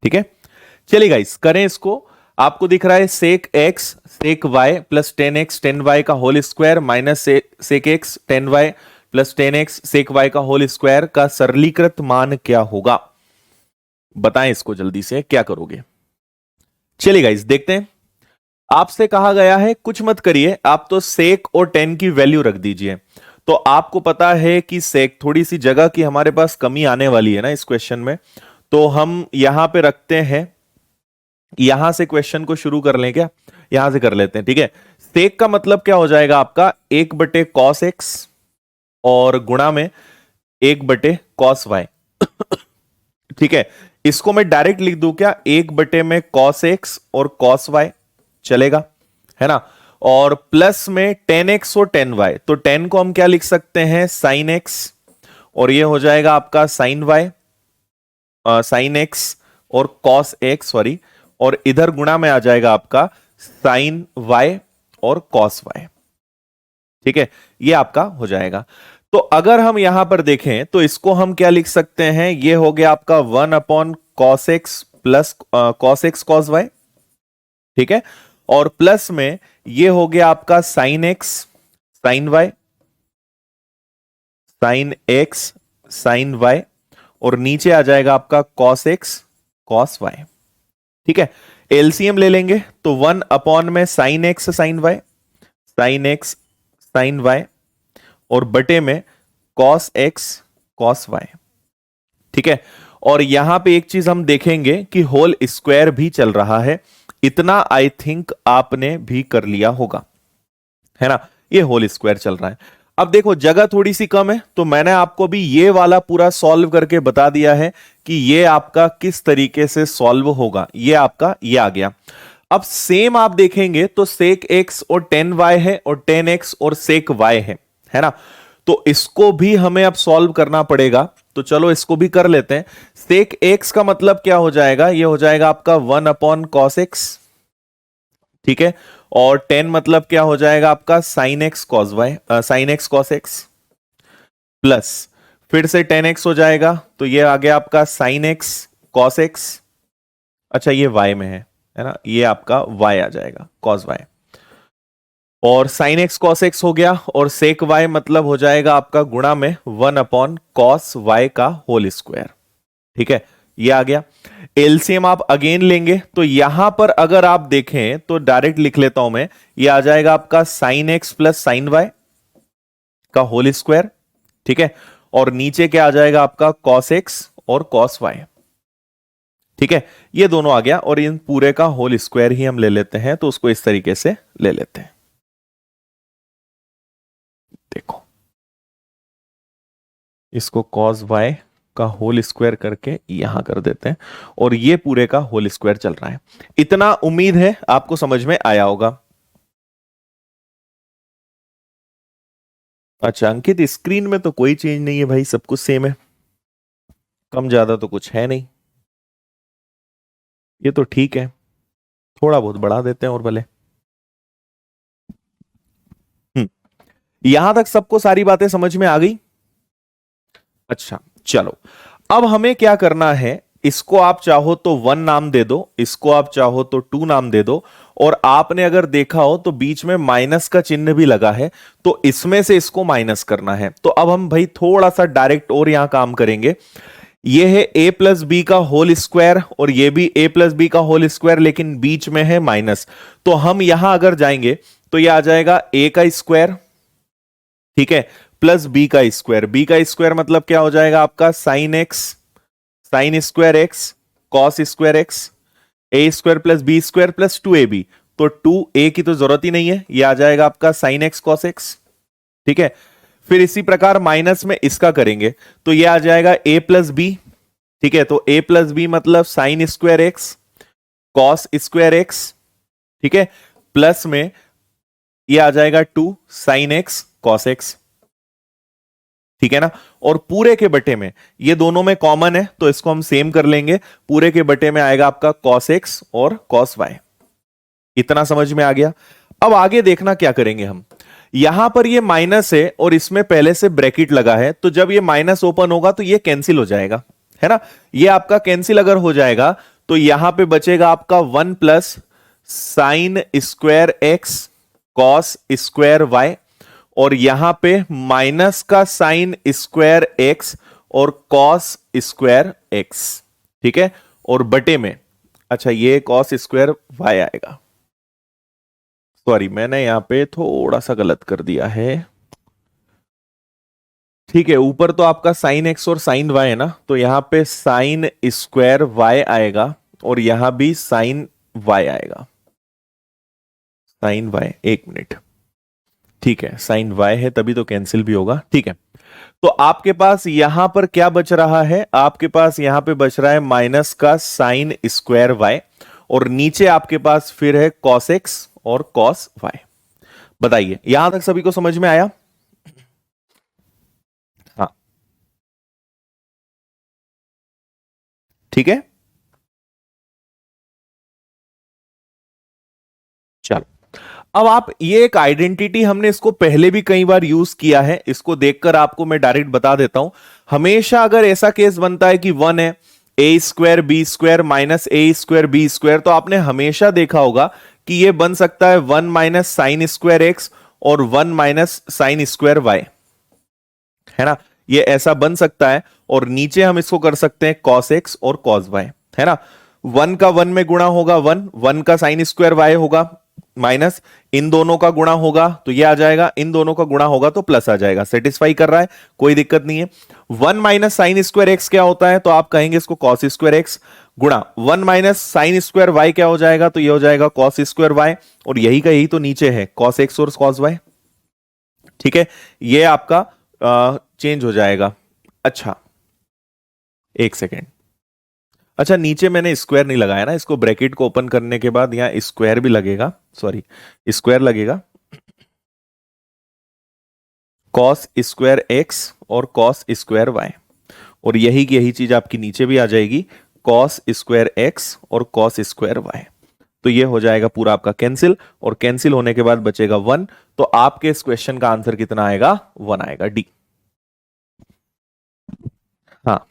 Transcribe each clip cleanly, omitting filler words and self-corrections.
ठीक है, चलिए गाइस करें इसको। आपको दिख रहा है sec x sec y plus 10x 10y का whole square minus sec x 10y plus 10x sec y का होल स्क्वायर का सरलीकृत मान क्या होगा? बताएं इसको जल्दी से, क्या करोगे? चलिए गाइस देखते हैं। आपसे कहा गया है कुछ मत करिए, आप तो सेक और 10 की वैल्यू रख दीजिए। तो आपको पता है कि सेक, थोड़ी सी जगह की हमारे पास कमी आने वाली है ना इस क्वेश्चन में, तो हम यहां पे रखते हैं, यहां से क्वेश्चन को शुरू कर लें क्या? यहां से कर लेते हैं, ठीक है। सेक का मतलब क्या हो जाएगा आपका 1/cos x और गुणा में 1/cos y। ठीक है, इसको मैं डायरेक्ट लिख दूं क्या? 1/cos x और cos y चलेगा, है ना। और प्लस में 10x और 10y, तो 10 को हम क्या लिख सकते हैं? sin x, और ये हो जाएगा आपका sin y, sin x और cos x, सॉरी, और इधर गुणा में आ जाएगा आपका sin y और cos y। ठीक है, ये आपका हो जाएगा। तो अगर हम यहां पर देखें तो इसको हम क्या लिख सकते हैं? ये हो गया आपका 1/cos x plus cos x cos y, ठीक है, और प्लस में ये हो गया आपका sin x sin y sin x sin y, और नीचे आ जाएगा आपका cos x cos y। ठीक है, एलसीएम ले लेंगे तो 1 में sin x sin x sin y और बटे में cos x cos y। ठीक है, और यहां पे एक चीज हम देखेंगे कि होल स्क्वायर भी चल रहा है, इतना आई थिंक आपने भी कर लिया होगा, है ना। ये होल स्क्वायर चल रहा है। अब देखो जगह थोड़ी सी कम है, तो मैंने आपको भी ये वाला पूरा सॉल्व करके बता दिया है कि ये आपका किस तरीके से सॉल्व होगा। ये आपका ये आ गया। अब सेम आप देखेंगे तो sec x और 10y है और 10x और sec y है ना। तो इसको भी हमें अब सॉल्व करना पड़ेगा, तो चलो इसको भी कर लेते हैं। sec x का मतलब क्या हो जाएगा? ये हो जाएगा आपका 1/cos x, ठीक है, और 10 मतलब क्या हो जाएगा आपका sin x cos y, sin x cos x, plus फिर से 10x हो जाएगा, तो ये आ गया आपका sin x cos x। अच्छा ये y में है ना, ये आपका y आ जाएगा cos y, और sin x cos x हो गया, और sec y मतलब हो जाएगा आपका गुणा में 1/cos y का होल स्क्वायर। ठीक है, ये आ गया। एलसीएम आप अगेन लेंगे तो यहां पर अगर आप देखें तो डायरेक्ट लिख लेता हूं मैं, ये आ जाएगा आपका sin x plus sin y का होल स्क्वायर। ठीक है, और नीचे क्या आ जाएगा आपका cos x और cos y। ठीक है, ये दोनों आ गया, और इन पूरे का होल स्क्वायर ही हम ले लेते हैं, तो उसको इस तरीके से ले लेते हैं। देखो इसको cos y का होल स्क्वायर करके यहां कर देते हैं, और ये पूरे का होल स्क्वायर चल रहा है। इतना उम्मीद है आपको समझ में आया होगा। अच्छा अंकित, स्क्रीन में तो कोई चेंज नहीं है भाई, सब कुछ सेम है, कम ज्यादा तो कुछ है नहीं। ये तो ठीक है, थोड़ा बहुत बढ़ा देते हैं और भले। यहां तक सबको सारी बातें समझ में आ गई? अच्छा चलो, अब हमें क्या करना है, इसको आप चाहो तो 1 नाम दे दो, इसको आप चाहो तो 2 नाम दे दो, और आपने अगर देखा हो तो बीच में माइनस का चिन्ह भी लगा है, तो इसमें से इसको माइनस करना है। तो अब हम भाई थोड़ा सा डायरेक्ट और यहां काम करेंगे। ये है a प्लस बी का होल स्क्वायर, और ये भी a प्लस बी का होल स्क्वायर, लेकिन बीच में है माइनस। तो हम यहां अगर जाएंगे तो ये आ जाएगा a का स्क्वायर, ठीक है, प्लस बी का स्क्वायर। बी का स्क्वायर मतलब क्या हो जाएगा आपका sine x, sine square x cos square x, A square plus B square plus 2ab। तो 2a की तो जरूरत ही नहीं है, ये आ जाएगा आपका साइन एक्स कॉस एक्स। ठीक है, फिर इसी प्रकार माइनस में इसका करेंगे तो ये आ जाएगा a प्लस बी। ठीक है, तो a प्लस बी मतलब sign square x cos square x, ठीक है, प्लस में ये आ जाएगा 2 साइन एक्स कॉस एक्स। ठीक है ना, और पूरे के बटे में ये दोनों में कॉमन है तो इसको हम सेम कर लेंगे, पूरे के बटे में आएगा आपका cos x और cos y। इतना समझ में आ गया। अब आगे देखना क्या करेंगे हम, यहां पर ये माइनस है और इसमें पहले से ब्रैकेट लगा है, तो जब ये माइनस ओपन होगा तो ये कैंसिल हो जाएगा, है ना। ये आपका कैंसिल अगर हो जाएगा तो यहां पे बचेगा आपका 1 plus sine square x cos square Y, और यहां पे माइनस का साइन स्क्वायर एक्स और कॉस स्क्वायर एक्स। ठीक है, और बटे में, अच्छा ये कॉस स्क्वायर वाई आएगा। सॉरी, मैंने यहां पे थोड़ा सा गलत कर दिया है। ठीक है, ऊपर तो आपका साइन एक्स और साइन वाई है ना, तो यहां पे साइन स्क्वायर वाई आएगा और यहां भी साइन वाई आएगा। साइन वाई, एक मिनट। ठीक है, साइन वाई है तभी तो कैंसिल भी होगा। ठीक है, तो आपके पास यहां पर क्या बच रहा है, आपके पास यहां पे बच रहा है माइनस का साइन स्क्वायर वाई, और नीचे आपके पास फिर है कॉस एक्स और कॉस वाई। बताइए, यहां तक सभी को समझ में आया? हाँ, ठीक है, चलो। अब आप ये एक आइडेंटिटी, हमने इसको पहले भी कई बार यूज किया है, इसको देखकर आपको मैं डायरेक्ट बता देता हूं। हमेशा अगर ऐसा केस बनता है कि वन है ए स्क्वायर बी स्क्वायर माइनस ए स्क्वायर बी स्क्वायर, तो आपने हमेशा देखा होगा कि ये बन सकता है one minus sine square x और one minus sine square y, है ना। ये ऐसा बन सकता है, और नीचे हम इसको कर सकते हैं कॉस एक्स और कॉस वाई, है ना। वन का वन में गुणा होगा वन, वन का साइन स्क्वायर वाई होगा माइनस, इन दोनों का गुणा होगा तो ये आ जाएगा, इन दोनों का गुणा होगा तो प्लस आ जाएगा। सेटिस्फाई कर रहा है, कोई दिक्कत नहीं है। One minus sine square x क्या होता है, तो आप कहेंगे इसको कॉस स्क्वायर एक्स, गुणा one minus sine square y क्या हो जाएगा, तो ये हो जाएगा कॉस स्क्वायर वाई, और यही का यही तो नीचे है कॉस एक्स और कॉस वाई। ठीक है, ये आपका चेंज हो जाएगा। अच्छा, एक सेकेंड। अच्छा, नीचे मैंने स्क्वायर नहीं लगाया ना, इसको ब्रैकेट को ओपन करने के बाद यहां स्क्वायर भी लगेगा, सॉरी स्क्वायर लगेगा। कॉस स्क्वायर एक्स और कॉस स्क्वायर वाई, और यही की यही चीज आपकी नीचे भी आ जाएगी, कॉस स्क्वायर एक्स और कॉस स्क्वायर वाई। तो ये हो जाएगा पूरा आपका कैंसिल, और कैंसिल होने के बाद बचेगा वन। तो आपके इस क्वेश्चन का आंसर कितना आएगा, वन आएगा, डी। हाँ,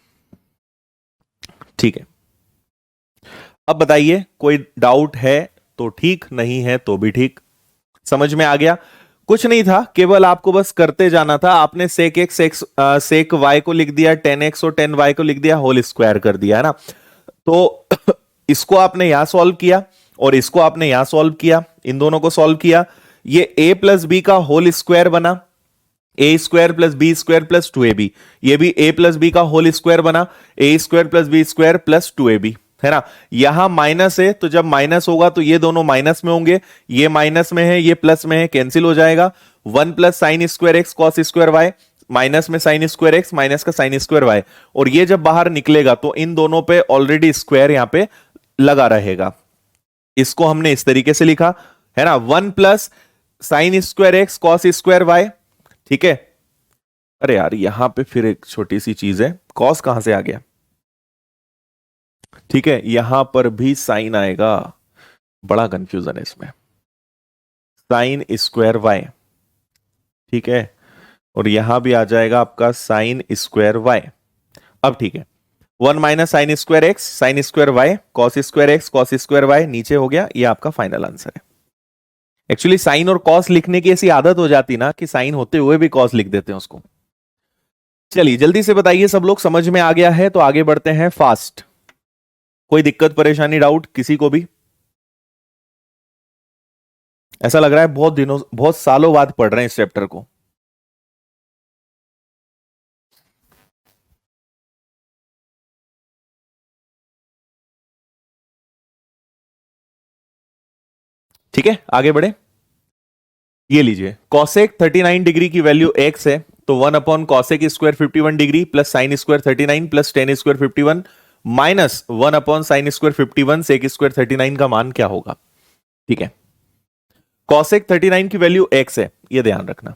ठीक है। अब बताइए, कोई डाउट है तो ठीक, नहीं है तो भी ठीक। समझ में आ गया? कुछ नहीं था, केवल आपको बस करते जाना था। आपने sec x x sec y को लिख दिया, टेन एक्स और टेन वाई को लिख दिया, होल स्क्वायर कर दिया, है ना। तो इसको आपने यहां सॉल्व किया और इसको आपने यहां सॉल्व किया, इन दोनों को सॉल्व किया, ये ए प्लस बी का होल स्क्वायर बना, A square plus B square plus two A B. ये भी ए प्लस बी का होल स्क्वायर बना, A square plus B square plus two A B, है ना। यहां माइनस है, तो जब माइनस होगा तो ये दोनों माइनस में होंगे, ये माइनस में है ये प्लस में है, कैंसिल हो जाएगा। One plus sine square x cos square y, minus में साइन स्क्वायर एक्स माइनस का साइन स्क्वायर वाई, और ये जब बाहर निकलेगा तो इन दोनों पे ऑलरेडी स्क्वायर यहां पे लगा रहेगा। इसको हमने इस तरीके से लिखा, है ना, one plus sine square x cos square y. ठीक है, अरे यार यहां पे फिर एक छोटी सी चीज है, कॉस कहां से आ गया। ठीक है, यहां पर भी साइन आएगा, बड़ा कंफ्यूजन है इसमें। साइन स्क्वायर वाई, ठीक है, और यहां भी आ जाएगा आपका साइन स्क्वायर वाई। अब ठीक है, one minus sine square x sine square y cos square x cos square y नीचे हो गया, ये आपका फाइनल आंसर है। एक्चुअली साइन और कॉस लिखने की ऐसी आदत हो जाती ना कि साइन होते हुए भी कॉस लिख देते हैं उसको। चलिए जल्दी से बताइए, सब लोग समझ में आ गया है तो आगे बढ़ते हैं फास्ट। कोई दिक्कत परेशानी डाउट किसी को भी? ऐसा लग रहा है बहुत दिनों बहुत सालों बाद पढ़ रहे हैं इस चैप्टर को। ठीक है, आगे बढ़े। ये लीजिए, कॉसेक 39 डिग्री की वैल्यू एक्स है, तो one upon cosec square 51 degree plus sine square 39 plus tan square 51 minus one upon sine square 51 sec square 39 का मान क्या होगा। ठीक है, कॉसेक 39 की वैल्यू एक्स है, ये ध्यान रखना।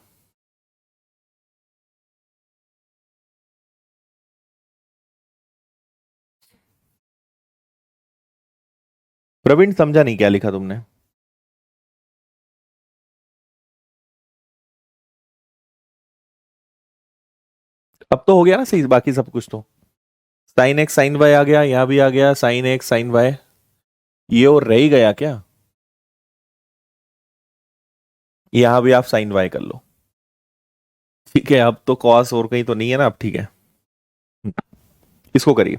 प्रवीण समझा नहीं, क्या लिखा तुमने? अब तो हो गया ना सही बाकी सब कुछ तो। साइन एक्स साइन वाई आ गया, यहां भी आ गया साइन एक्स साइन वाई, ये और रह ही गया क्या? यहां भी आप साइन वाई कर लो। ठीक है, अब तो कॉस और कहीं तो नहीं है ना, अब ठीक है। इसको करिए।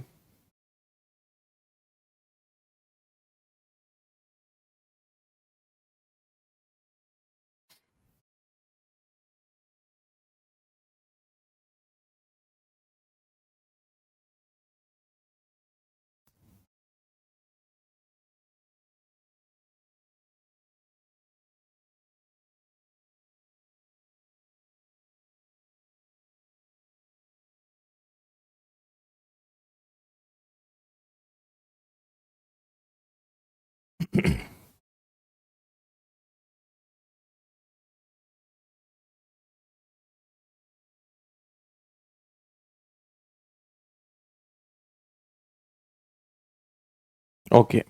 ओके,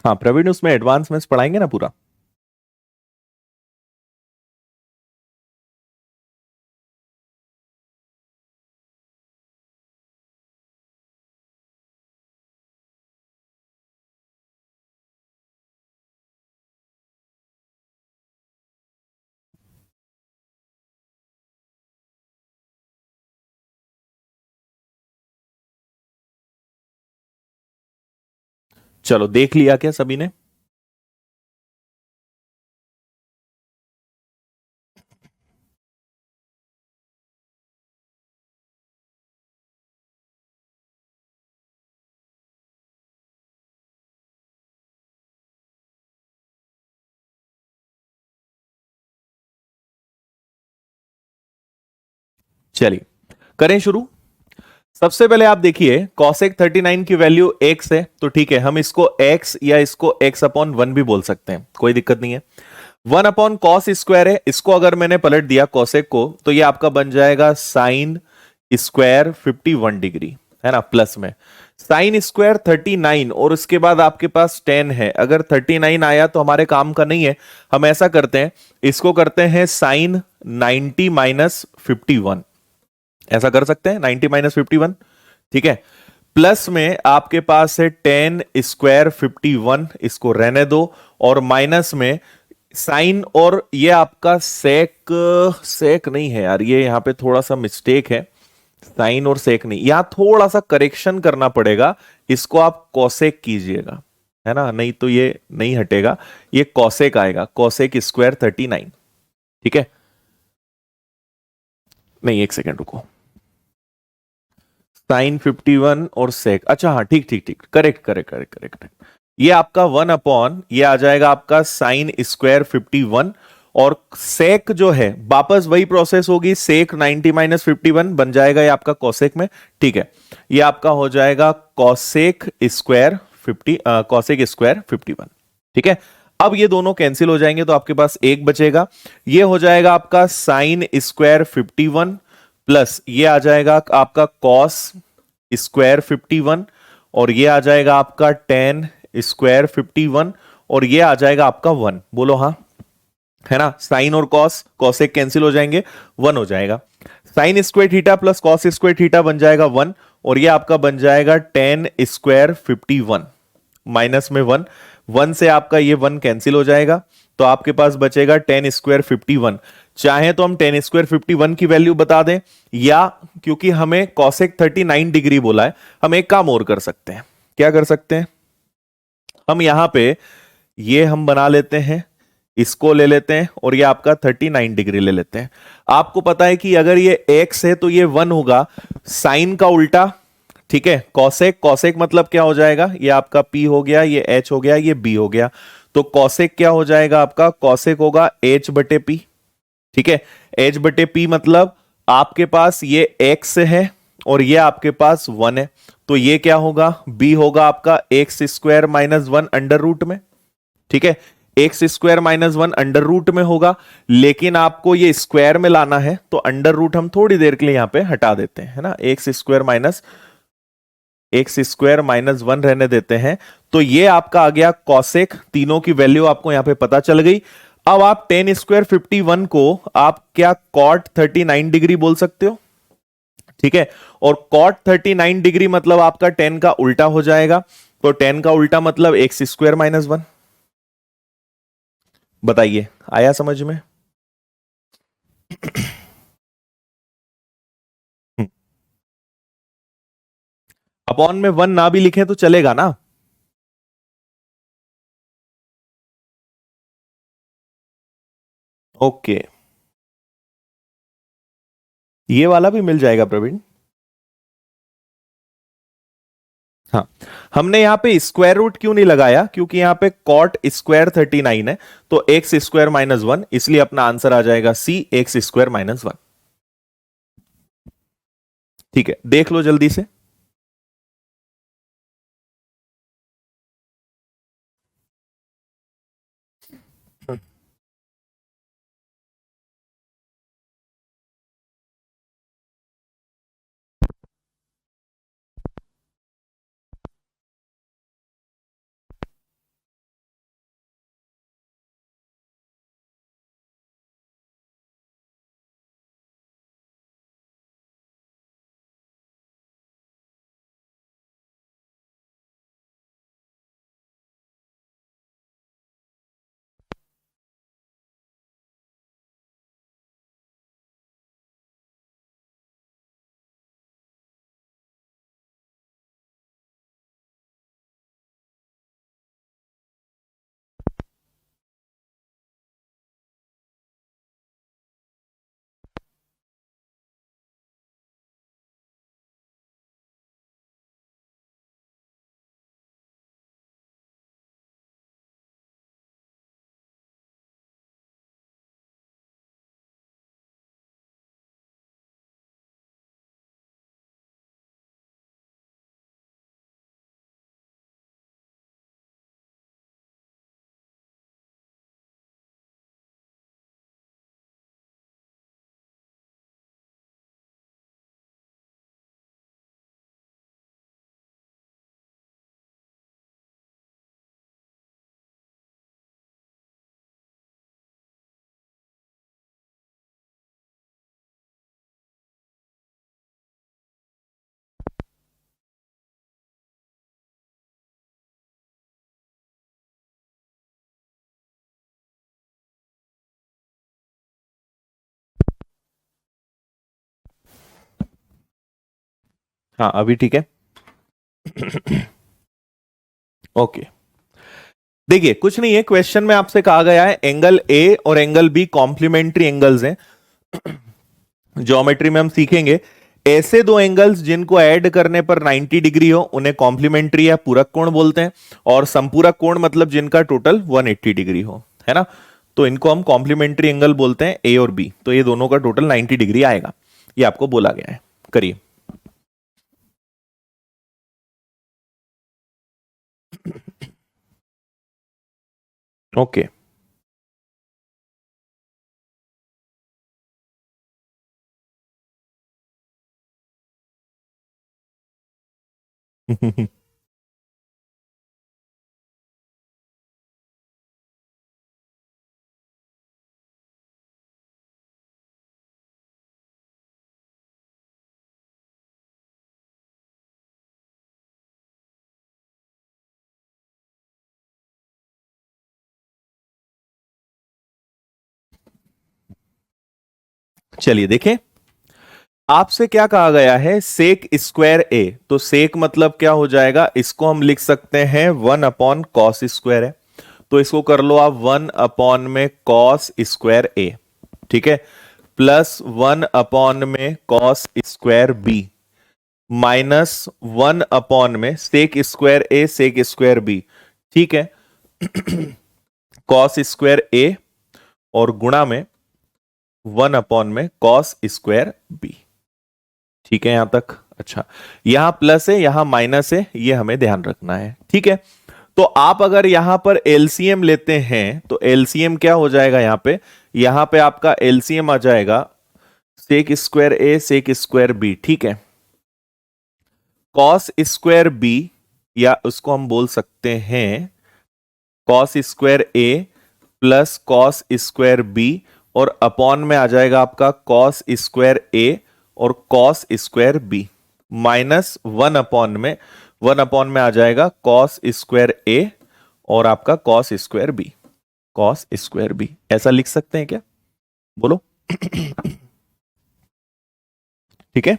हाँ प्रवीण, उसमें एडवांस में पढ़ाएंगे ना पूरा। चलो देख लिया क्या सभी ने? चलिए करें शुरू। सबसे पहले आप देखिए cosec 39 की वैल्यू x है, तो ठीक है, हम इसको x या इसको x अपॉन 1 भी बोल सकते हैं, कोई दिक्कत नहीं है। 1 अपॉन कॉस स्क्वायर है, इसको अगर मैंने पलट दिया cosec को, तो ये आपका बन जाएगा साइन स्क्वायर 51 डिग्री, है ना, प्लस में साइन स्क्वायर 39 और उसके बाद आपके पास 10 है। अगर 39 आया तो हमारे काम का नहीं है, हम ऐसा करते हैं, इसको करते हैं साइन 90 माइनस 51, ऐसा कर सकते हैं 90 माइनस 51। ठीक है, प्लस में आपके पास है 10 स्क्वायर 51, इसको रहने दो, और माइनस में साइन, और ये आपका सेक, सेक नहीं है यार, ये यहां पे थोड़ा सा मिस्टेक है, साइन और सेक नहीं, यहां थोड़ा सा करेक्शन करना पड़ेगा, इसको आप कॉसेक कीजिएगा, है ना, नहीं तो ये नहीं हटेगा, ये कॉसेक आएगा, कॉसेक स्क्वायर 39। ठीक है, नहीं एक सेकेंड रुको, साइन 51 और सेक, अच्छा हाँ ठीक ठीक ठीक, करेक्ट करेक्ट करेक्ट करेक्ट। ये आपका 1 अपॉन, ये आ जाएगा आपका साइन स्क्वायर 51, और सेक जो है वापस वही प्रोसेस होगी, सेक 90 माइनस 51 बन जाएगा ये आपका कॉसेक में। ठीक है, ये आपका हो जाएगा कॉसेक स्क्वायर 50, कॉसेक स्क्वायर 51। ठीक है, अब ये दोनों कैंसिल हो जाएंगे तो आपके पास एक बचेगा, ये हो जाएगा आपका साइन स्क्वायर 51 प्लस ये आ जाएगा आपका कॉस स्क्वायर 51, और ये आ जाएगा आपका टेन स्क्वायर 51, और ये आ जाएगा आपका 1, बोलो हाँ, है ना, साइन और कॉस, कॉसेक कैंसिल हो जाएंगे, 1 हो जाएगा, sine square theta plus cos square theta बन जाएगा 1, और ये आपका बन जाएगा टेन स्क्वायर 51 माइनस में 1, 1 से आपका ये 1 कैंसिल हो जाएगा, तो आपके पास बचेगा टेन स्क्वायर 51। चाहे तो हम टेन स्क्वायर 51 की वैल्यू बता दें, या क्योंकि हमें कॉसेक 39 डिग्री बोला है, हम एक काम और कर सकते हैं, क्या कर सकते हैं, हम यहां पे ये हम बना लेते हैं, इसको ले लेते हैं, और ये आपका 39 डिग्री ले लेते हैं। आपको पता है कि अगर ये x है तो ये 1 होगा, साइन का उल्टा, ठीक है, कॉसेक, कॉसेक मतलब क्या हो जाएगा, ये आपका p हो गया, ये h हो गया, ये b हो गया, तो कॉसेक क्या हो जाएगा आपका, कॉसेक होगा h बटे p। ठीक है, h बटे p मतलब आपके पास ये x है और ये आपके पास 1 है, तो ये क्या होगा, b होगा आपका x square minus 1 under root में। ठीक है, x square minus one under root में होगा, लेकिन आपको ये स्क्वायर में लाना है तो अंडर रूट हम थोड़ी देर के लिए यहां पे हटा देते हैं, है ना। एक्स स्क्वायर माइनस वन रहने देते हैं। तो ये आपका आ गया कॉसेक, तीनों की वैल्यू आपको यहां पे पता चल गई। अब आप टेन स्क्वायर 51 को आप क्या कॉट 39 डिग्री बोल सकते हो, ठीक है। और कॉट 39 डिग्री मतलब आपका 10 का उल्टा हो जाएगा। तो 10 का उल्टा मतलब एक्स स्क्वायर माइनस वन। बताइए आया समझ में? अपॉन में वन ना भी लिखे तो चलेगा ना। ओके, ये वाला भी मिल जाएगा प्रवीण। हाँ, हमने यहां पे स्क्वायर रूट क्यों नहीं लगाया, क्योंकि यहां पे कॉट स्क्वायर 39 है, तो एक्स स्क्वायर माइनस वन, इसलिए अपना आंसर आ जाएगा सी, एक्स स्क्वायर माइनस वन। ठीक है, देख लो जल्दी से। हाँ अभी ठीक है। ओके, देखिए कुछ नहीं है, क्वेश्चन में आपसे कहा गया है एंगल ए और एंगल बी कॉम्प्लीमेंट्री एंगल्स हैं। ज्योमेट्री में हम सीखेंगे ऐसे दो एंगल्स जिनको ऐड करने पर 90 डिग्री हो उन्हें कॉम्प्लीमेंट्री या पूरक कोण बोलते हैं, और संपूरक कोण मतलब जिनका टोटल 180 डिग्री हो, है ना। तो इनको हम कॉम्प्लीमेंट्री एंगल बोलते हैं, ए और बी। तो ये दोनों का टोटल 90 डिग्री आएगा, ये आपको बोला गया है। करिए। ओके। चलिए देखें, आपसे क्या कहा गया है, सेक स्क्वायर ए। तो सेक मतलब क्या हो जाएगा, इसको हम लिख सकते हैं 1 अपॉन कॉस स्क्वायर है। तो इसको कर लो आप 1 अपॉन में कॉस स्क्वायर ए, ठीक है, प्लस 1 अपॉन में cos square B, minus 1 upon में sec square A sec square B, ठीक है, कॉस स्क्वायर ए और गुणा में 1 अपॉन में कॉस स्क्वायर बी। ठीक है यहां तक? अच्छा, यहां प्लस है यहां माइनस है, ये हमें ध्यान रखना है, ठीक है। तो आप अगर यहां पर एलसीएम लेते हैं तो एलसीएम क्या हो जाएगा, यहां पे आपका एलसीएम आ जाएगा सेक square A sec square B, ठीक है। कॉस स्क्वायर बी, या उसको हम बोल सकते हैं cos square A plus cos square B, और अपॉन में आ जाएगा आपका कॉस स्क्वायर ए और cos square B, minus one upon में आ जाएगा कॉस स्क्वायर ए और आपका cos square B, cos square B. ऐसा लिख सकते हैं क्या, बोलो। ठीक है।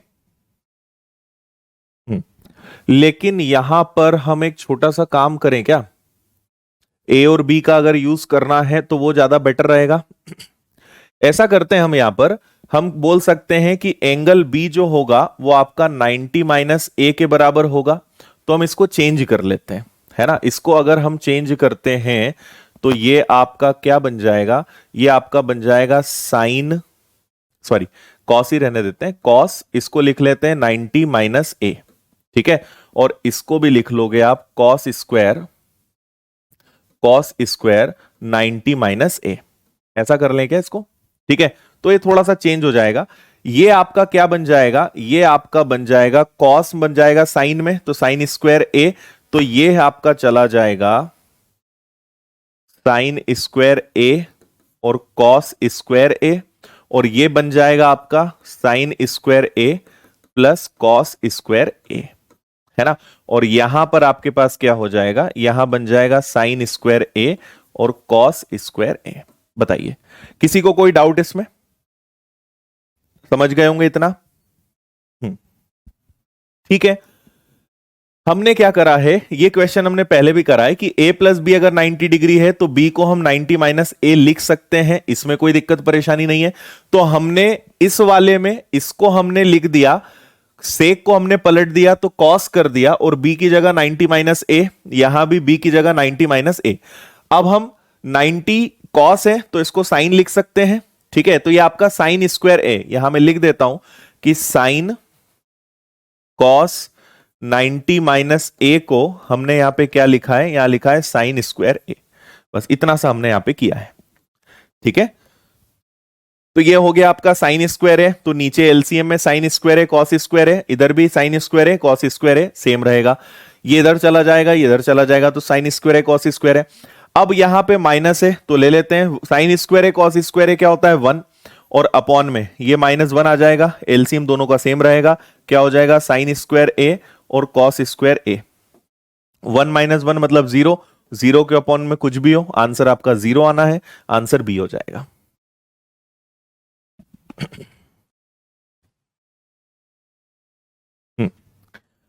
लेकिन यहां पर हम एक छोटा सा काम करें क्या, ए और बी का अगर यूज करना है तो वो ज्यादा बेटर रहेगा। ऐसा करते हैं हम यहां पर, हम बोल सकते हैं कि एंगल बी जो होगा वो आपका 90 माइनस ए के बराबर होगा। तो हम इसको चेंज कर लेते हैं, है ना। इसको अगर हम चेंज करते हैं तो ये आपका क्या बन जाएगा, ये आपका बन जाएगा साइन, सॉरी कॉस ही रहने देते हैं, कॉस इसको लिख लेते हैं 90 माइनस ए, ठीक है। और इसको भी लिख लोगे आप कॉस स्क्वायर 90 माइनस ए, ऐसा कर लें क्या इसको, ठीक है। तो ये थोड़ा सा चेंज हो जाएगा, ये आपका क्या बन जाएगा, ये आपका बन जाएगा कॉस बन जाएगा साइन में, तो साइन स्क्वायर ए, तो ये आपका चला जाएगा साइन स्क्वायर ए और कॉस स्क्वायर ए, और ये बन जाएगा आपका sign square A plus cos square ए, है ना। और यहां पर आपके पास क्या हो जाएगा, यहां बन जाएगा साइन स्क्वायर ए और कॉस स्क्वायर ए। बताइए, किसी को कोई डाउट इसमें, समझ गए होंगे इतना। ठीक है। हमने क्या करा है, ये क्वेश्चन हमने पहले भी करा है कि a प्लस बी अगर 90 डिग्री है तो b को हम 90 माइनस ए लिख सकते हैं, इसमें कोई दिक्कत परेशानी नहीं है। तो हमने इस वाले में इसको हमने लिख दिया, सेक को हमने पलट दिया तो कॉस कर दिया, और b की जगह 90 माइनस ए, यहां भी b की जगह 90 माइनस ए। अब हम 90 कॉस है तो इसको साइन लिख सकते हैं, ठीक है। तो ये आपका साइन स्क्वायर ए, यहां मैं लिख देता हूं कि साइन कॉस 90 माइनस ए को हमने यहां पे क्या लिखा है, यहां लिखा है साइन स्क्वायर ए, बस इतना सा हमने यहां पे किया है, ठीक है। तो ये हो गया आपका साइन स्क्वायर है, तो नीचे एलसीएम में साइन स्क्वायर है कॉस स्क्वायर है, इधर भी साइन स्क्वायर है कॉस स्क्वायर है, सेम रहेगा। ये इधर चला जाएगा, ये इधर चला जाएगा, तो साइन स्क्वायर है कॉस स्क्वायर है। अब यहां पे माइनस है तो ले लेते हैं, साइन स्क्वायर है कॉस स्क्वायर है क्या होता है 1, और अपॉन में ये -1 आ जाएगा, एलसीएम दोनों का सेम रहेगा, क्या हो जाएगा साइन स्क्वायर ए और कॉस स्क्वायर ए। 1 माइनस 1 मतलब 0, 0 के अपॉन में कुछ भी हो, आंसर आपका 0 आना है, आंसर बी हो जाएगा।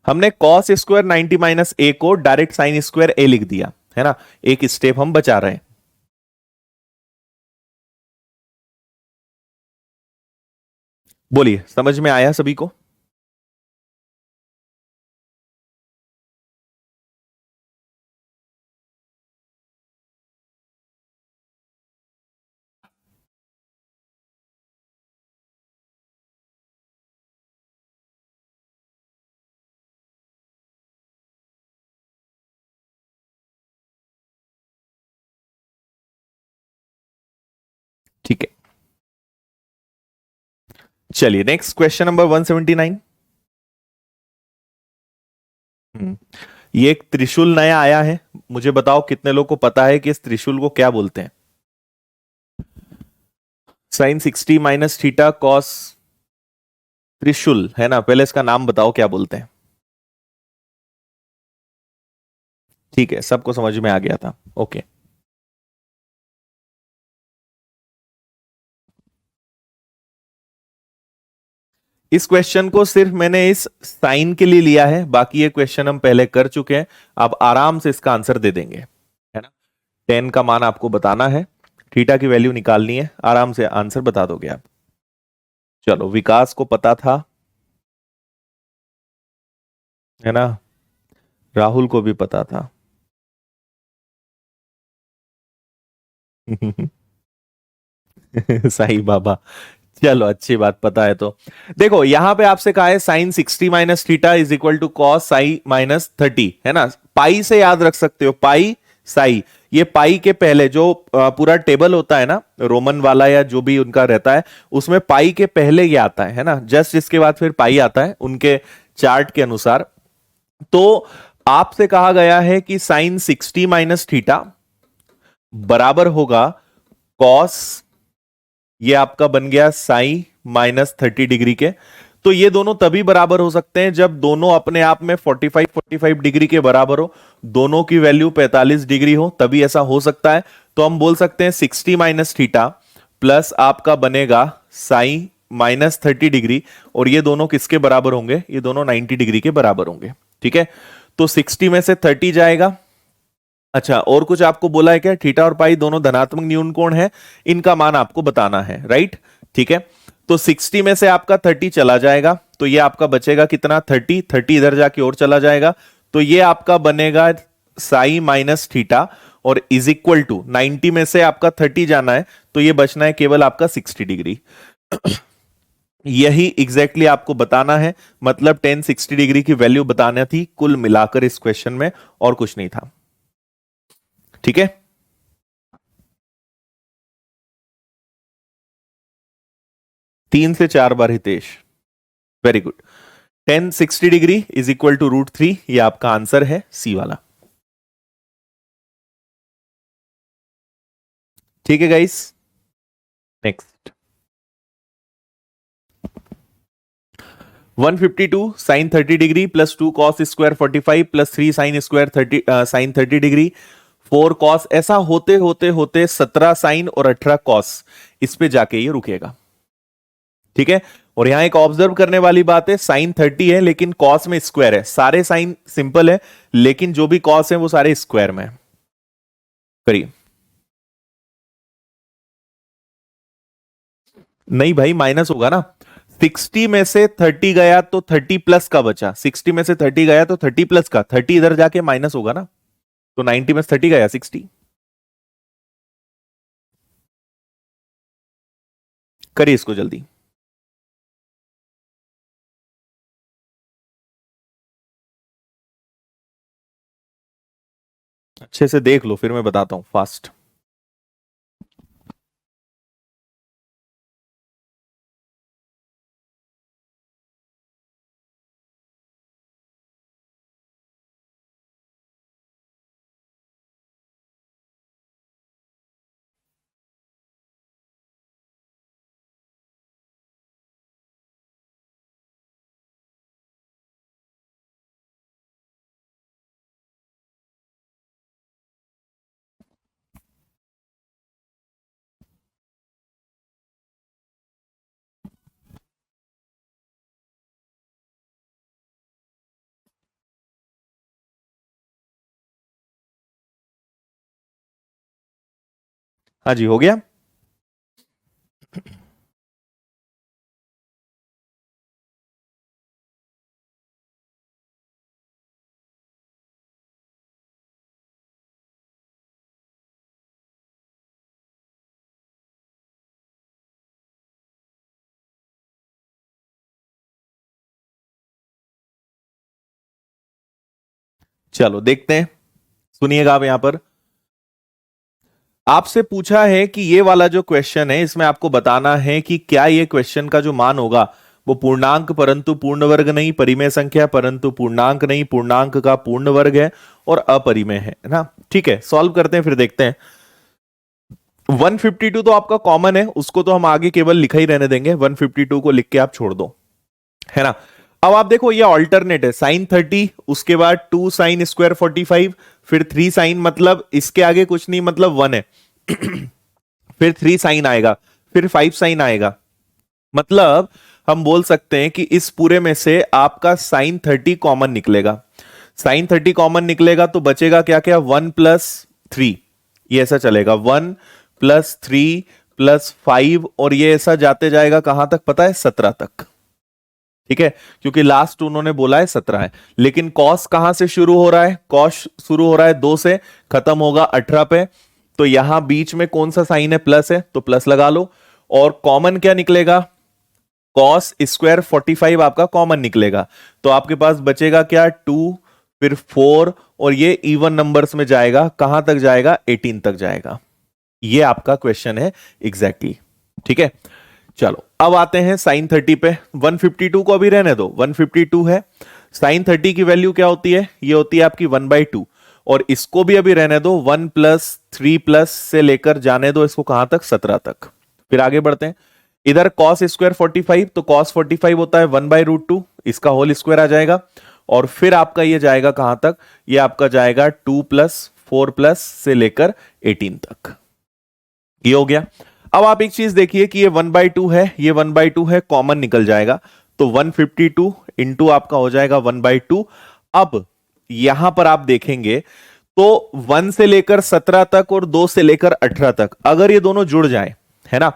हमने कॉस स्क्वायर 90 माइनस ए को डायरेक्ट साइन स्क्वायर ए लिख दिया, है ना। एक स्टेप हम बचा रहे हैं। बोलिए, समझ में आया सभी को। ठीक है, चलिए नेक्स्ट क्वेश्चन नंबर 179। ये एक त्रिशूल नया आया है, मुझे बताओ कितने लोग को पता है कि इस त्रिशूल को क्या बोलते हैं। साइन 60 माइनस थीटा कॉस त्रिशूल, है ना। पहले इसका नाम बताओ क्या बोलते हैं। ठीक है, सबको समझ में आ गया था, ओके। इस क्वेश्चन को सिर्फ मैंने इस साइन के लिए लिया है, बाकी ये क्वेश्चन हम पहले कर चुके हैं, आप आराम से इसका आंसर दे देंगे, है ना। 10 का मान आपको बताना है, थीटा की वैल्यू निकालनी है, आराम से आंसर बता दोगे आप। चलो, विकास को पता था, है ना, राहुल को भी पता था। साईं बाबा, चलो अच्छी बात, पता है तो। देखो यहां पे आपसे कहा है sine 60 minus theta is equal to cos psi minus 30, है ना। पाई से याद रख सकते हो, पाई साई। ये पाई के पहले जो पूरा टेबल होता है ना, रोमन वाला या जो भी उनका रहता है, उसमें पाई के पहले ये आता है ना, जस्ट इसके बाद फिर पाई आता है उनके चार्ट के अनुसार। तो आपसे कहा गया है कि साइन 60 माइनस थीटा बराबर होगा कॉस, ये आपका बन गया साई माइनस 30 डिग्री के। तो ये दोनों तभी बराबर हो सकते हैं जब दोनों अपने आप में 45 डिग्री के बराबर हो, दोनों की वैल्यू 45 डिग्री हो, तभी ऐसा हो सकता है। तो हम बोल सकते हैं 60 माइनस थीटा प्लस आपका बनेगा साई माइनस 30 डिग्री, और ये दोनों किसके बराबर होंगे, ये दोनों 90 डिग्री के बराबर होंगे। ठीक है, तो 60 में से 30 जाएगा। अच्छा, और कुछ आपको बोला है क्या, थीटा और पाई दोनों धनात्मक न्यून कोण है, इनका मान आपको बताना है, राइट। ठीक है, तो 60 में से आपका 30 चला जाएगा, तो ये आपका बचेगा कितना, 30 इधर जाके और चला जाएगा, तो ये आपका बनेगा साई माइनस थीटा, और इज इक्वल टू 90 में से आपका 30 जाना है, तो ये बचना है केवल आपका 60 डिग्री। यही एग्जैक्टली आपको बताना है, मतलब 1060 डिग्री की वैल्यू बताना थी कुल मिलाकर इस क्वेश्चन में, और कुछ नहीं था। ठीक है, 3 से 4 बार Hitesh, very good. 1060 degree is equal to √3, ये आपका आंसर है सी वाला। ठीक है guys, next 152 sine 30 degree plus 2 cos square 45 plus 3 sine square 30 sine 30 degree 4 cos, ऐसा होते होते होते 17 साइन और 18 कॉस, इस पे जाके ये रुकेगा। ठीक है, और यहां एक ऑब्जर्व करने वाली बात है, साइन 30 है लेकिन कॉस में स्क्वायर है, सारे साइन सिंपल है लेकिन जो भी कॉस है वो सारे स्क्वायर में है। करिए, नहीं भाई माइनस होगा ना, 60 में से 30 गया तो 30 प्लस का बचा, 60 में से 30 गया तो 30 प्लस का, 30 इधर जाके माइनस होगा ना, तो 90 में से 30 गया 60। करिए इसको जल्दी, अच्छे से देख लो फिर मैं बताता हूं फास्ट। हाँ जी, हो गया। चलो देखते हैं, सुनिएगा आप यहां पर। आपसे पूछा है कि ये वाला जो क्वेश्चन है इसमें आपको बताना है कि क्या ये क्वेश्चन का जो मान होगा वो पूर्णांक परंतु पूर्ण वर्ग नहीं, परिमेय संख्या परंतु पूर्णांक नहीं, पूर्णांक का पूर्ण वर्ग है और अपरिमेय है ना। ठीक है, सॉल्व करते हैं फिर देखते हैं। 152 तो आपका कॉमन है, उसको तो हम आगे केवल लिखा ही रहने देंगे, 152 को लिख के आप छोड़ दो, है ना। अब आप देखो ये ऑल्टरनेट है, साइन 30 उसके बाद 2 साइन स्क्वायर 45 फिर 3 साइन, मतलब इसके आगे कुछ नहीं, मतलब 1 है फिर 3 साइन आएगा, फिर 5 साइन आएगा, मतलब हम बोल सकते हैं कि इस पूरे में से आपका साइन 30 कॉमन निकलेगा। साइन 30 कॉमन निकलेगा तो बचेगा क्या क्या, 1+3, ये ऐसा चलेगा, 1+3+5, और ये ऐसा जाते जाएगा कहां तक पता है, 17 तक। ठीक है, क्योंकि लास्ट उन्होंने बोला है 17 है, लेकिन कॉस कहां से शुरू हो रहा है, कॉस शुरू हो रहा है 2 से, खत्म होगा 18 पे, तो यहां बीच में कौन सा साइन है, प्लस है, तो प्लस लगा लो। और कॉमन क्या निकलेगा, कॉस स्क्वायर 45 आपका कॉमन निकलेगा। तो आपके पास बचेगा क्या, 2, फिर 4, और ये इवन नंबर्स में जाएगा, कहां तक जाएगा, 18 तक जाएगा। ये आपका क्वेश्चन है एग्जैक्टली। ठीक है, चलो अब आते हैं साइन 30 पे। 152 को अभी रहने दो, 152 है। साइन 30 की वैल्यू क्या होती है, ये होती है आपकी 1/2। और इसको भी अभी रहने दो, 1+3+ से लेकर जाने दो इसको कहां तक, 17 तक। फिर आगे बढ़ते हैं। इधर कॉस स्क्वायर 45, तो कॉस 45 होता है 1/√2, इसका होल स्क्वायर आ जाएगा। और फिर आपका ये जाएगा कहां तक, ये आपका जाएगा 2+4+ से लेकर 18 तक। ये हो गया। अब आप एक चीज देखिए कि ये 1/2 है, ये 1/2 है, कॉमन निकल जाएगा। तो 152 इंटू आपका हो जाएगा 1/2। अब यहां पर आप देखेंगे तो 1 से लेकर 17 तक और 2 से लेकर 18 तक, अगर ये दोनों जुड़ जाए, है ना,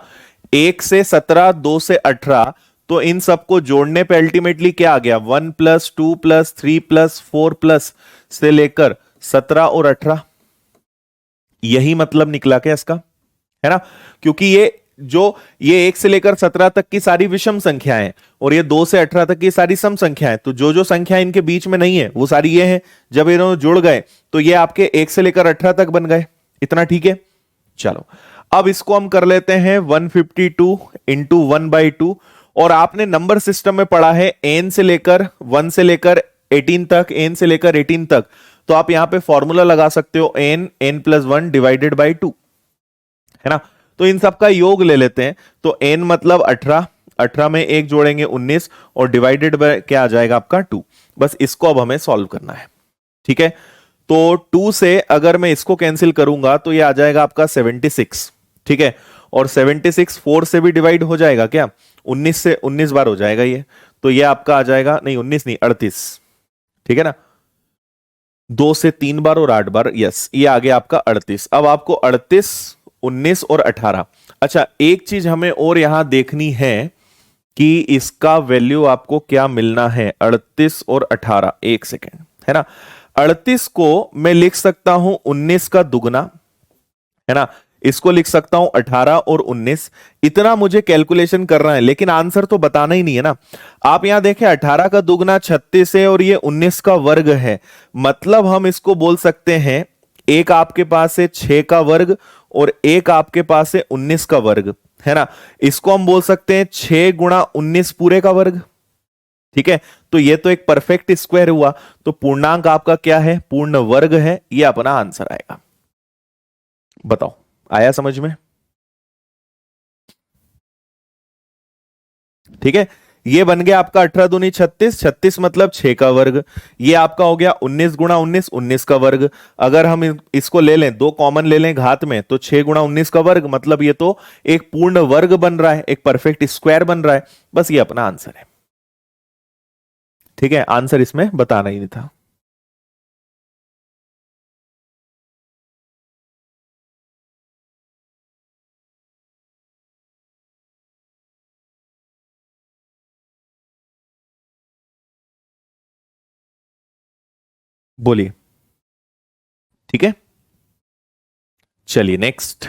1 से 17, 2 से 18, तो इन सबको जोड़ने पे अल्टीमेटली क्या आ गया, 1+2+3+4+ से लेकर 17 और 18। यही मतलब निकला क्या इसका, है ना, क्योंकि ये 1 से लेकर 17 तक की सारी विषम संख्याएं हैं और ये 2 से 18 तक की सारी सम संख्याएं, तो जो जो संख्या इनके बीच में नहीं है वो सारी ये हैं। जब ये दोनों जुड़ गए तो ये आपके 1 से लेकर 18 तक बन गए। इतना ठीक है। चलो अब इसको हम कर लेते हैं 152 इंटू 1/2। और आपने नंबर सिस्टम में पढ़ा है एन से लेकर 1 से लेकर 18 तक, एन से लेकर 18 तक, तो आप यहां पे फॉर्मूला लगा सकते हो, n+1 डिवाइडेड बाई 2, है ना। तो इन सब का योग ले लेते हैं। तो n मतलब 18, 18 में एक जोड़ेंगे 19, और डिवाइडेड बाय क्या आ जाएगा आपका 2। बस इसको अब हमें सॉल्व करना है। ठीक है, तो 2 से अगर मैं इसको कैंसिल करूंगा तो ये आ जाएगा आपका 76। ठीक है, और 76 4 से भी डिवाइड हो जाएगा क्या, 19 से 19 बार हो जाएगा ये। तो ये आपका आ जाएगा, नहीं 19 नहीं 38। ठीक है ना, 2 से 3 बार और 8 बार, यस, ये आ गया आपका 38। अब आपको 38, 19 और 18। अच्छा एक चीज हमें और यहां देखनी है कि इसका वैल्यू आपको क्या मिलना है, 38 और 18, एक सेकेंड, है ना। 38 को मैं लिख सकता हूं 19 का दुगना, है ना, इसको लिख सकता हूं 18 और 19। इतना मुझे कैलकुलेशन करना है, लेकिन आंसर तो बताना ही नहीं है ना। आप यहां देखें 18 का दुगना 36 है और ये 19 का वर्ग है। मतलब हम इसको बोल सकते हैं, एक आपके पास है 6 का वर्ग और एक आपके पास है 19 का वर्ग, है ना। इसको हम बोल सकते हैं 6 × 19 पूरे का वर्ग। ठीक है, तो ये तो एक परफेक्ट स्क्वायर हुआ। तो पूर्णांक आपका क्या है, पूर्ण वर्ग है, ये अपना आंसर आएगा। बताओ आया समझ में। ठीक है, ये बन गया आपका 18 दूनी 36, 36 मतलब 6 का वर्ग। ये आपका हो गया 19 × 19, 19 का वर्ग। अगर हम इसको ले लें, दो कॉमन ले लें घात में, तो 6 × 19 का वर्ग, मतलब ये तो एक पूर्ण वर्ग बन रहा है, एक परफेक्ट स्क्वायर बन रहा है। बस ये अपना आंसर है। ठीक है, आंसर इसमें बताना ही नहीं था। बोलिए। ठीक है, चलिए नेक्स्ट।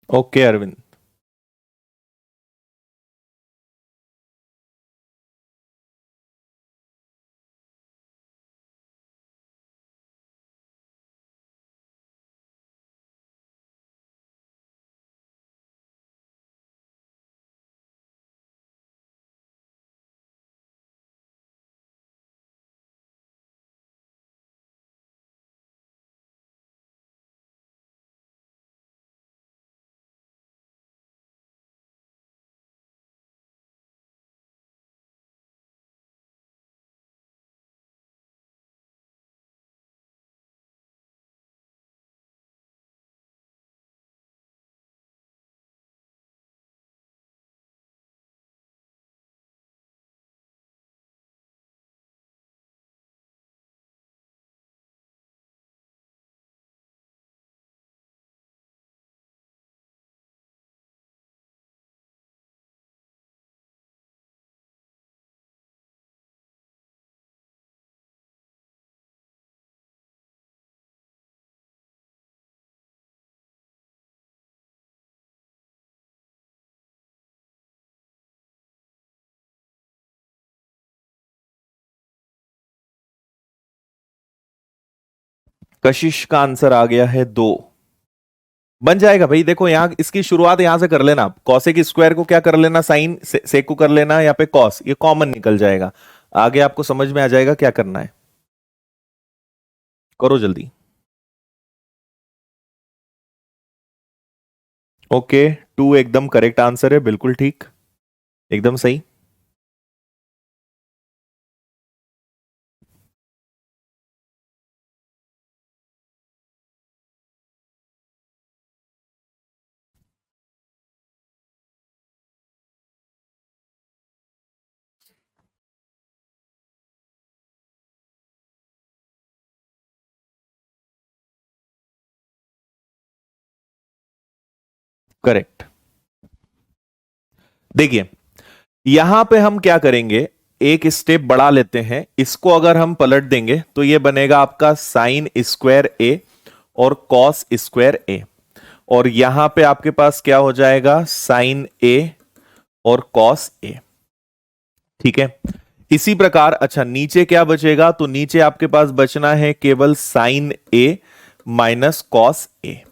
ओके अरविंद। कशिश का आंसर आ गया है 2। बन जाएगा भाई, देखो यहां इसकी शुरुआत यहां से कर लेना आप, कॉसेक स्क्वायर को क्या कर लेना, साइन सेक को कर लेना, यहाँ पे कॉस, ये कॉमन निकल जाएगा। आगे आपको समझ में आ जाएगा क्या करना है, करो जल्दी। ओके, 2 एकदम करेक्ट आंसर है, बिल्कुल ठीक, एकदम सही। करेक्ट। देखिए यहां पे हम क्या करेंगे, एक स्टेप बढ़ा लेते हैं, इसको अगर हम पलट देंगे तो ये बनेगा आपका साइन स्क्वायर ए और कॉस स्क्वायर ए, और यहां पे आपके पास क्या हो जाएगा, साइन ए और कॉस ए। ठीक है, इसी प्रकार अच्छा नीचे क्या बचेगा, तो नीचे आपके पास बचना है केवल साइन ए माइनस कॉस ए।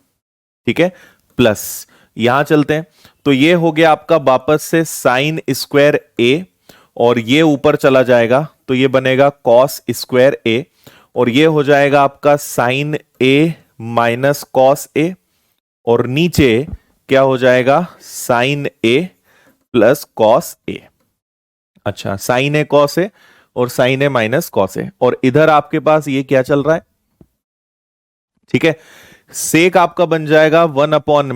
ठीक है, प्लस यहां चलते हैं, तो ये हो गया आपका वापस से साइन स्क्वायर ए, और ये ऊपर चला जाएगा तो ये बनेगा कॉस स्क्वायर ए, और ये हो जाएगा आपका साइन ए माइनस कॉस ए, और नीचे क्या हो जाएगा, साइन ए प्लस कॉस ए। अच्छा, साइन ए कॉस ए और साइन ए माइनस कॉस ए, और इधर आपके पास ये क्या चल रहा है, ठीक है, सेक आपका बन जाएगा 1 अपॉन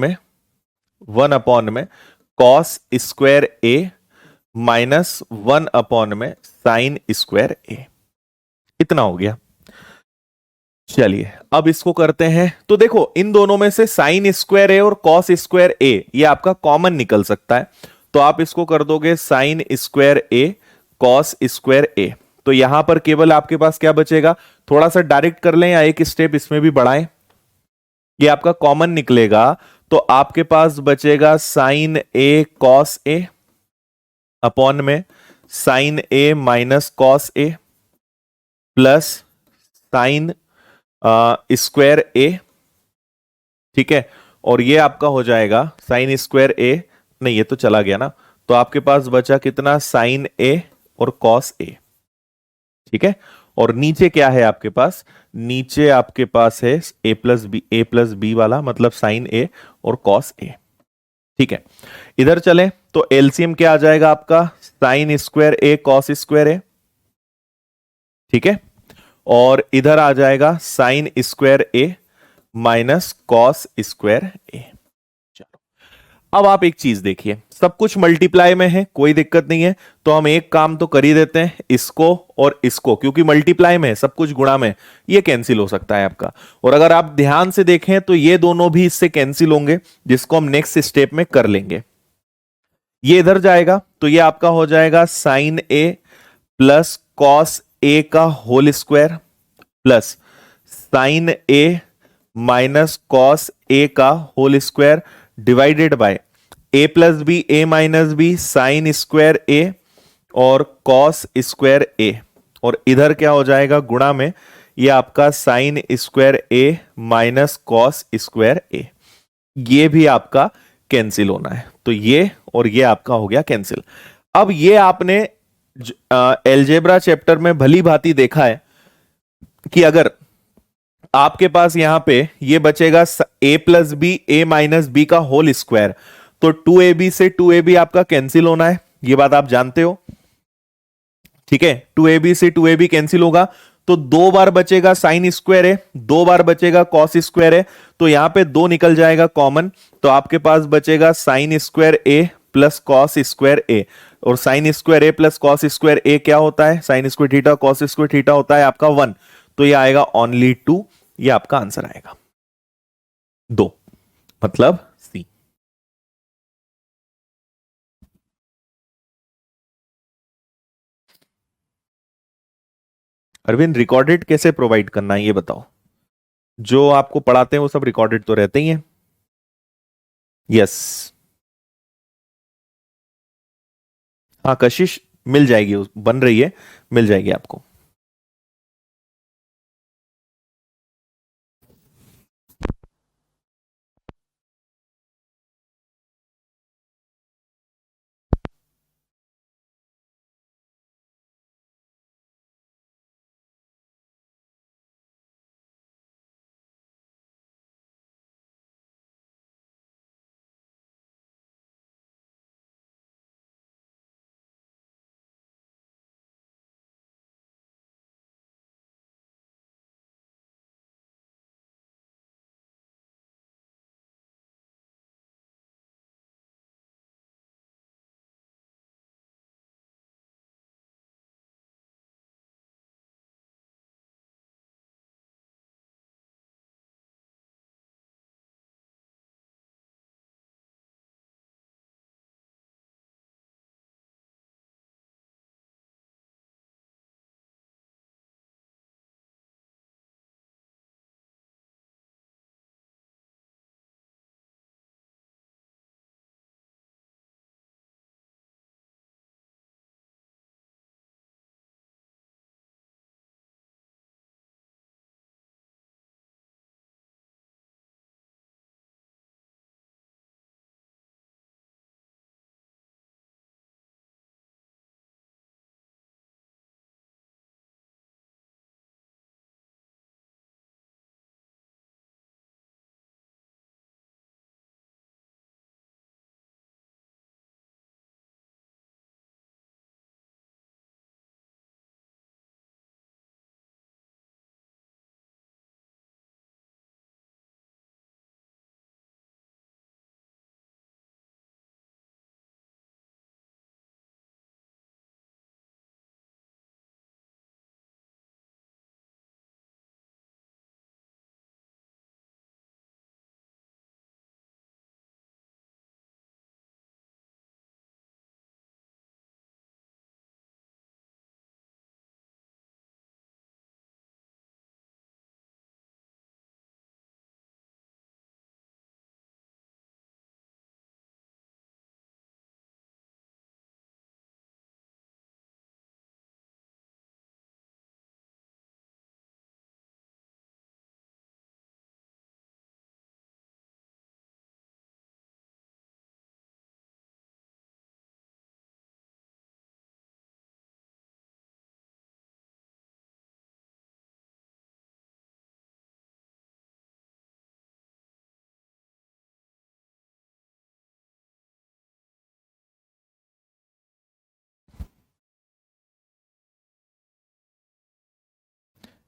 में कॉस स्क्वायर ए माइनस 1 अपॉन में साइन स्क्वायर ए। इतना हो गया। चलिए अब इसको करते हैं, तो देखो इन दोनों में से साइन स्क्वायर ए और कॉस स्क्वायर ए ये आपका कॉमन निकल सकता है, तो आप इसको कर दोगे साइन स्क्वायर ए कॉस स्क्वायर ए, तो यहां पर केवल आपके पास क्या बचेगा, थोड़ा सा डायरेक्ट कर लें या एक स्टेप इसमें भी बढ़ाएं, ये आपका कॉमन निकलेगा, तो आपके पास बचेगा sign A cos A upon में sign A minus cos A plus sine square A. ठीक है, और ये आपका हो जाएगा साइन स्क्वायर ए, नहीं ये तो चला गया ना, तो आपके पास बचा कितना, साइन ए और कॉस ए। ठीक है, और नीचे क्या है आपके पास, नीचे आपके पास है ए प्लस बी वाला, मतलब साइन ए और कॉस ए। ठीक है, इधर चले तो एलसीएम क्या आ जाएगा आपका, sign square A cos square A. ठीक है, और इधर आ जाएगा साइन स्क्वायर ए माइनस कॉस स्क्वायर ए। चलो अब आप एक चीज देखिए, सब कुछ मल्टीप्लाई में है, कोई दिक्कत नहीं है, तो हम एक काम तो कर ही देते हैं, इसको और इसको, क्योंकि मल्टीप्लाई में है, सब कुछ गुणा में, ये कैंसिल हो सकता है आपका, और अगर आप ध्यान से देखें तो ये दोनों भी इससे कैंसिल होंगे, जिसको हम नेक्स्ट स्टेप में कर लेंगे। ये इधर जाएगा तो ये आपका हो जाएगा sine A plus cos A का whole square plus sine A minus cos A का whole square divided by A plus B A minus B sine square A और कॉस स्क्वायर ए, और इधर क्या हो जाएगा गुणा में, ये आपका साइन स्क्वायर ए माइनस कॉस स्क्वायर ए, ये भी आपका कैंसिल होना है, तो ये और ये आपका हो गया कैंसिल। अब ये आपने एलजेब्रा चैप्टर में भली भांति देखा है कि अगर आपके पास यहां पे ये बचेगा ए plus B A minus B का होल स्क्वायर, तो 2ab से 2ab आपका कैंसिल होना है, ये बात आप जानते हो। ठीक है, 2ab से 2ab कैंसिल होगा, तो 2 बार बचेगा साइन स्क्वायर है, 2 बार बचेगा कॉस स्क्वायर है, तो यहां पे 2 निकल जाएगा कॉमन, तो आपके पास बचेगा sign square A plus cos square A, और sign square A plus cos square ए क्या होता है, sine square theta cos square theta होता है आपका 1, तो ये आएगा ओनली 2, ये आपका आंसर आएगा 2, मतलब सी। अरविंद रिकॉर्डेड कैसे प्रोवाइड करना है ये बताओ, जो आपको पढ़ाते हैं वो सब रिकॉर्डेड तो रहते ही हैं। यस, हाँ कशिश मिल जाएगी, बन रही है, मिल जाएगी आपको।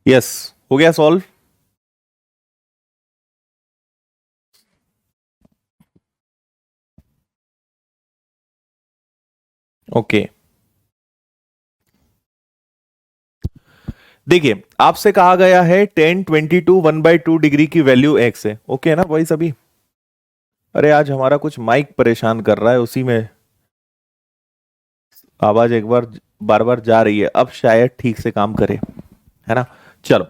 यस, हो गया सॉल्व। ओके, देखिए आपसे कहा गया है 1022 1/2 डिग्री की वैल्यू एक्स है। ओके ना भाई सभी? अरे आज हमारा कुछ माइक परेशान कर रहा है, उसी में आवाज एक बार बार बार जा रही है, अब शायद ठीक से काम करे, है ना? चलो,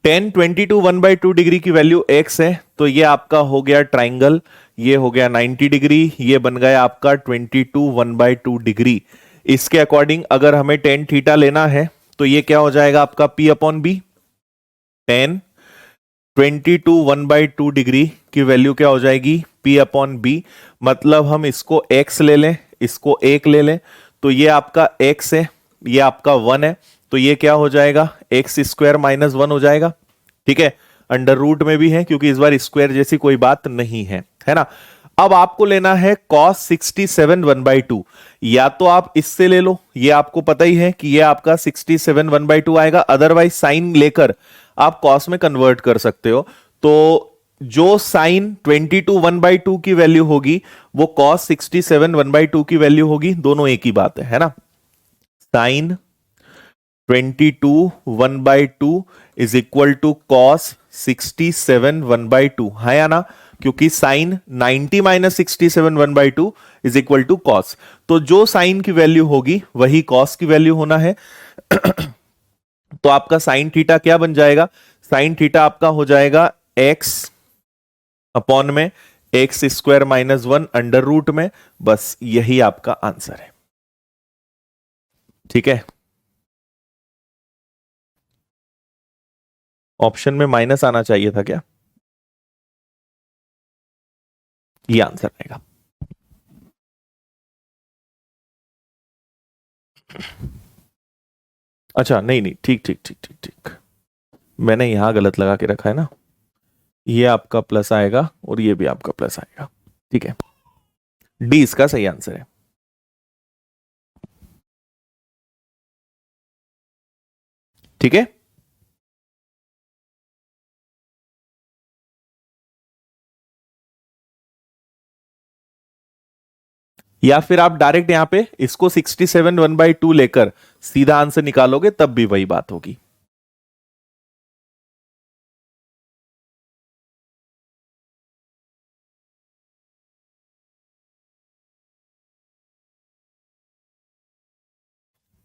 1022 1/2 डिग्री की वैल्यू एक्स है, तो ये आपका हो गया ट्राइंगल, ये हो गया 90 डिग्री, ये बन गया आपका 22 1/2 डिग्री। इसके अकॉर्डिंग अगर हमें टेन थीटा लेना है तो ये क्या हो जाएगा आपका P अपॉन बी। 1022 1/2 डिग्री की वैल्यू क्या हो जाएगी? P upon B. मतलब हम इसको x ले लें, इसको 1 ले लें, तो ये आपका x है, ये आपका 1 है, तो ये क्या हो जाएगा? एक्स स्क्वायर माइनस 1 हो जाएगा। ठीक है, अंडर रूट में भी है क्योंकि इस बार स्क्वायर जैसी कोई बात नहीं है ना? अब आपको लेना है cos 67 1/2। या तो आप इससे ले लो, ये आपको पता ही है कि ये आपका 67 1/2 आएगा, अदरवाइज साइन लेकर आप cos में कन्वर्ट कर सकते हो। तो जो साइन 22 1/2 की वैल्यू होगी वो cos 67 1/2 की वैल्यू होगी, दोनों एक ही बात है ना? Sine 22 1/2 is equal to cos 67 1/2, है या ना? क्योंकि sine 90 minus 67 1/2 is equal to cos. तो जो साइन की वैल्यू होगी वही कॉस की वैल्यू होना है। तो आपका साइन थीटा क्या बन जाएगा? साइन थीटा आपका हो जाएगा एक्स अपॉन में x square minus 1 under root में। बस यही आपका आंसर है। ठीक है, ऑप्शन में माइनस आना चाहिए था क्या? ये आंसर रहेगा। अच्छा, नहीं नहीं, ठीक ठीक ठीक ठीक ठीक, मैंने यहां गलत लगा के रखा है ना। ये आपका प्लस आएगा और ये भी आपका प्लस आएगा। ठीक है, डी इसका सही आंसर है। ठीक है, या फिर आप डायरेक्ट यहां पे इसको 67 1/2 लेकर सीधा आंसर निकालोगे तब भी वही बात होगी।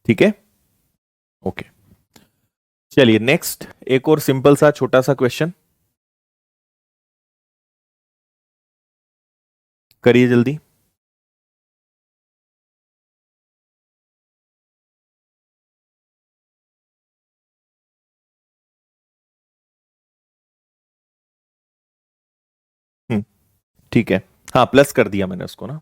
ठीक है, ओके, चलिए नेक्स्ट एक और सिंपल सा छोटा सा क्वेश्चन करिए जल्दी। हम्म, ठीक है, हाँ प्लस कर दिया मैंने उसको ना।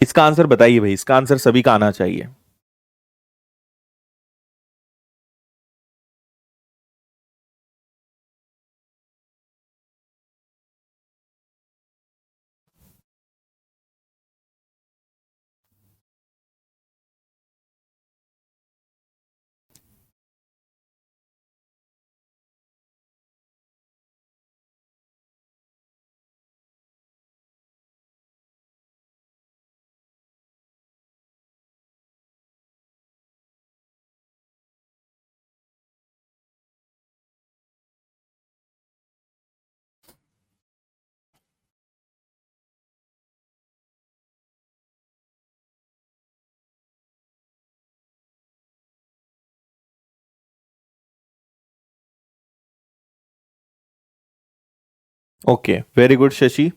इसका आंसर बताइए भाई, इसका आंसर सभी का आना चाहिए। Okay, very good Shashi.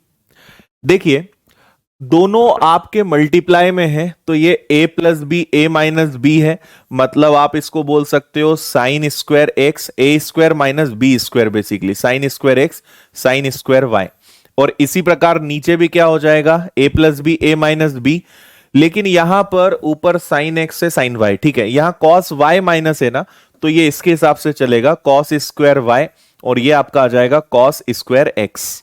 देखिए, दोनों आपके मल्टीप्लाई में है, तो ये a plus B A minus B है। मतलब आप इसको बोल सकते हो sine square x A square minus B square, basically sine square x sine square Y. और इसी प्रकार नीचे भी क्या हो जाएगा? a plus B A minus B. लेकिन यहां पर ऊपर साइन एक्स से साइन वाई, ठीक है, यहां कॉस वाई माइनस है ना, तो ये इसके हिसाब से चलेगा, कॉस स्क्वायर वाई, और ये आपका आ जाएगा कॉस स्क्वायर एक्स।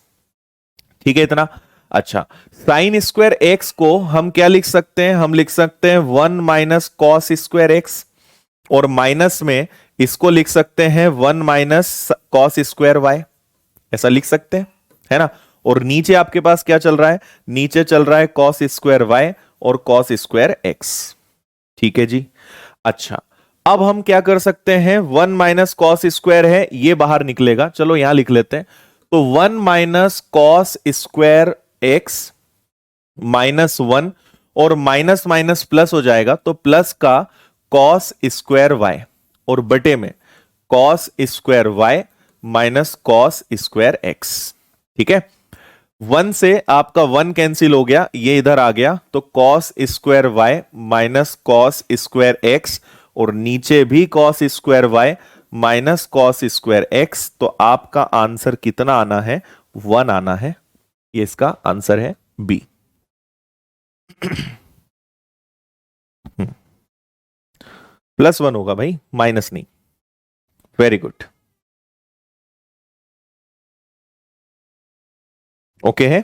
ठीक है इतना। अच्छा, साइन स्क्वायर एक्स को हम क्या लिख सकते हैं, हम लिख सकते हैं 1 माइनस कॉस स्क्वायर एक्स, और माइनस में इसको लिख सकते हैं 1 माइनस कॉस स्क्वायर वाई, ऐसा लिख सकते हैं, है ना। और नीचे आपके पास क्या चल रहा है, नीचे चल रहा है कॉस स्क्वायर वाई और कॉस स्क्वायर एक्स। ठीक है जी। अच्छा, अब हम क्या कर सकते हैं, 1 माइनस कॉस स्क्वायर है, ये बाहर निकलेगा, चलो यहां लिख लेते हैं। तो 1 minus cos square x minus 1, और माइनस माइनस प्लस हो जाएगा, तो प्लस का कॉस स्क्वायर वाई, और बटे में cos square y minus cos square x. ठीक है, 1 से आपका 1 कैंसिल हो गया, ये इधर आ गया, तो cos square y minus cos square x, और नीचे भी cos square y minus cos square x. तो आपका आंसर कितना आना है, 1 आना है, ये इसका आंसर है बी। +1 होगा भाई, माइनस नहीं। Very good. ओके है।